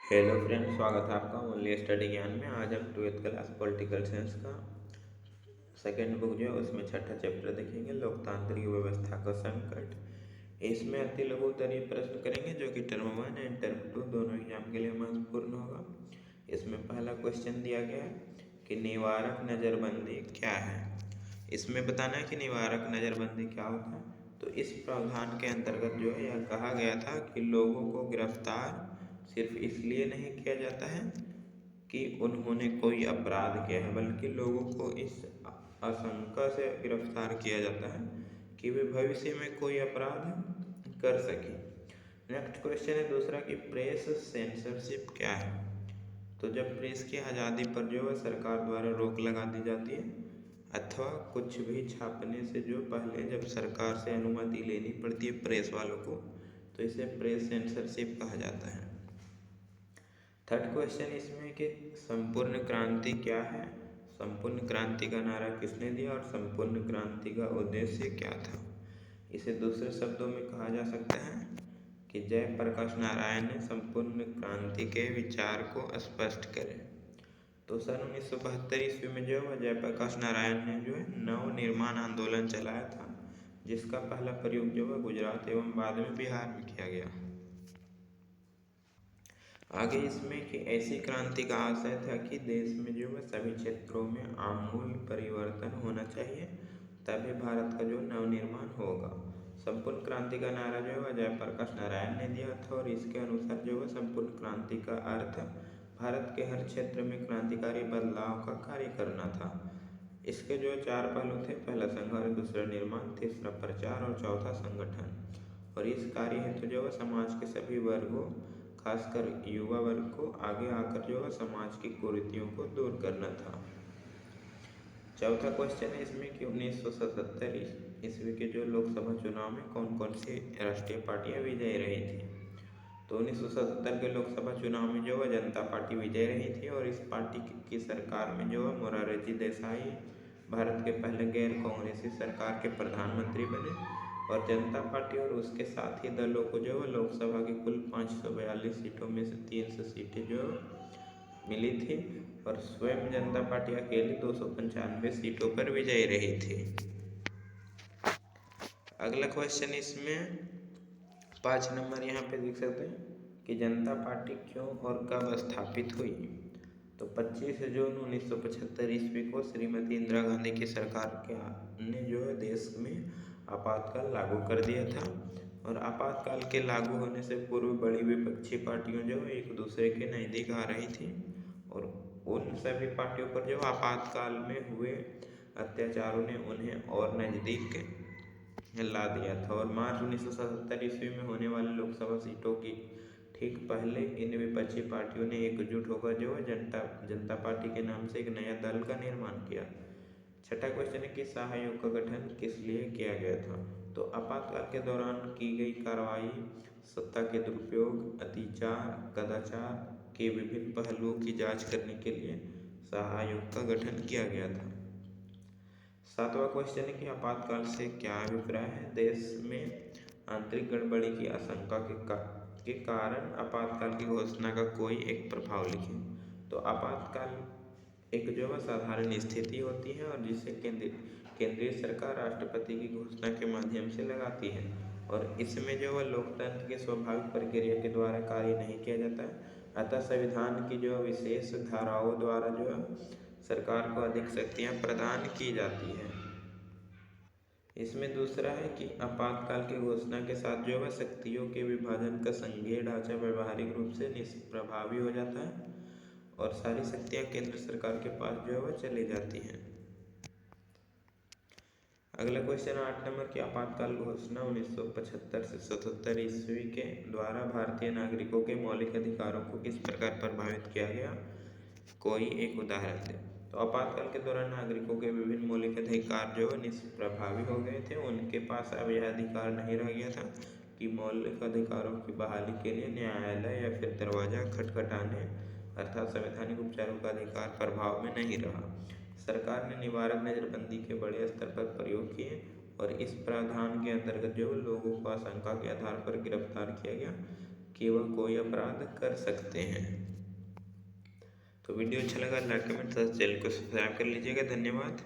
Hello friends, स्वागत है आपका ओनली स्टडी ज्ञान में। आज हम 12th क्लास पॉलिटिकल साइंस का सेकेंड बुक जो है उसमें छठा चैप्टर देखेंगे, लोकतांत्रिक व्यवस्था का संकट। इसमें अति लघु उत्तरीय प्रश्न करेंगे जो कि टर्म 1 एंड टर्म 2 दोनों एग्जाम के लिए महत्वपूर्ण होगा। इसमें पहला क्वेश्चन दिया गया है कि निवारक नज़रबंदी क्या है। इसमें बताना है कि निवारक नज़रबंदी क्या होता है। तो इस प्रावधान के अंतर्गत जो है यह कहा गया था कि लोगों को गिरफ्तार सिर्फ इसलिए नहीं किया जाता है कि उन्होंने कोई अपराध किया है, बल्कि लोगों को इस आशंका से गिरफ्तार किया जाता है कि वे भविष्य में कोई अपराध कर सके। नेक्स्ट क्वेश्चन है दूसरा कि प्रेस सेंसरशिप क्या है। तो जब प्रेस की आज़ादी पर जो है सरकार द्वारा रोक लगा दी जाती है अथवा कुछ भी छापने से जो पहले जब सरकार से अनुमति लेनी पड़ती है प्रेस वालों को, तो इसे प्रेस सेंसरशिप कहा जाता है। थर्ड क्वेश्चन इसमें कि संपूर्ण क्रांति क्या है। संपूर्ण क्रांति का नारा किसने दिया और संपूर्ण क्रांति का उद्देश्य क्या था। इसे दूसरे शब्दों में कहा जा सकता है कि जयप्रकाश नारायण ने संपूर्ण क्रांति के विचार को स्पष्ट करे। तो सन 1972 ईस्वी में जो है जयप्रकाश नारायण ने जो है नव निर्माण आंदोलन चलाया था, जिसका पहला प्रयोग जो है गुजरात एवं बाद में बिहार में किया गया। आगे इसमें कि ऐसी क्रांति का आशय था कि देश में जो है सभी क्षेत्रों में आमूल परिवर्तन होना चाहिए, तभी भारत का जो नवनिर्माण होगा। संपूर्ण क्रांति का नारा जो है जयप्रकाश नारायण ने दिया था और इसके अनुसार जो है संपूर्ण क्रांति का अर्थ भारत के हर क्षेत्र में क्रांतिकारी बदलाव का कार्य करना था। इसके जो चार पहलू थे, पहला संघर्ष, दूसरा निर्माण, तीसरा प्रचार और चौथा संगठन। और इस कार्य हेतु जो है समाज के सभी वर्गों खासकर युवा वर्ग को आगे आकर जो है समाज की कुरीतियों को दूर करना था। चौथा क्वेश्चन है इसमें कि 1977 ईस्वी के जो लोकसभा चुनाव में कौन कौन सी राष्ट्रीय पार्टियां विजयी रही थी। तो 1977 के लोकसभा चुनाव में जो है जनता पार्टी विजयी रही थी और इस पार्टी की सरकार में जो है मोरारजी देसाई भारत के पहले गैर कांग्रेसी सरकार के प्रधानमंत्री बने और जनता पार्टी और उसके साथी दलों को जो है लोकसभा की कुल 542 सीटों में से 300 सीटें जो मिली थी और स्वयं जनता पार्टी अकेली 295 सीटों पर विजयी रही थी। अगला क्वेश्चन इसमें 5 नंबर यहाँ पे देख सकते हैं कि जनता पार्टी क्यों और कब स्थापित हुई। तो 25 जून 1975 ईस्वी को श्रीमती इंदिरा गांधी की सरकार ने जो है देश में आपातकाल लागू कर दिया था और आपातकाल के लागू होने से पूर्व बड़ी विपक्षी पार्टियों जो एक दूसरे के नज़दीक आ रही थी और उन सभी पार्टियों पर जो आपातकाल में हुए अत्याचारों ने उन्हें और नज़दीक ला दिया था। और मार्च 1977 ईस्वी में होने वाले लोकसभा सीटों की ठीक पहले इन विपक्षी पार्टियों ने एकजुट होकर जो है जनता पार्टी के नाम से एक नया दल का निर्माण किया। छठा क्वेश्चन है कि सहायोग का गठन किस लिए किया गया था। तो आपातकाल के दौरान की गई कार्रवाई, सत्ता के दुरुपयोग, अतिचार, कदाचार के विभिन्न पहलुओं की जांच करने के लिए सहायोग का गठन किया गया था। सातवां क्वेश्चन है कि आपातकाल से क्या अभिप्राय है। देश में आंतरिक गड़बड़ी की आशंका के कारण आपातकाल की घोषणा का कोई एक प्रभाव लिखें। तो आपातकाल एक जो है साधारण स्थिति होती है और जिसे केंद्रीय सरकार राष्ट्रपति की घोषणा के माध्यम से लगाती है और इसमें जो है लोकतंत्र की स्वाभाविक प्रक्रिया के द्वारा कार्य नहीं किया जाता है, अतः संविधान की जो विशेष धाराओं द्वारा जो है सरकार को अधिक शक्तियां प्रदान की जाती हैं। इसमें दूसरा है कि आपातकाल की घोषणा के साथ जो है शक्तियों के विभाजन का संघीय ढांचा व्यवहारिक रूप से निष्प्रभावी हो जाता है और सारी शक्तियां केंद्र सरकार के पास जो है चली जाती हैं। अगला क्वेश्चन 8 नंबर की आपातकाल घोषणा 1975 से 77 ईस्वी के द्वारा भारतीय नागरिकों के मौलिक अधिकारों को किस प्रकार प्रभावित किया गया, कोई एक उदाहरण दें। तो आपातकाल के दौरान नागरिकों के विभिन्न मौलिक अधिकार जो निष्प्रभावी हो गए थे। उनके पास अब यह अधिकार नहीं रह गया था कि मौलिक अधिकारों की बहाली के लिए न्यायालय या फिर दरवाजा खटखटाने अर्थात संवैधानिक उपचारों का अधिकार प्रभाव में नहीं रहा। सरकार ने निवारक नज़रबंदी के बड़े स्तर पर प्रयोग किए और इस प्रावधान के अंतर्गत जो लोगों को आशंका के आधार पर गिरफ्तार किया गया कि वह कोई अपराध कर सकते हैं। तो वीडियो अच्छा लगा लाइक कमेंट चैनल को सब्सक्राइब कर लीजिएगा। धन्यवाद।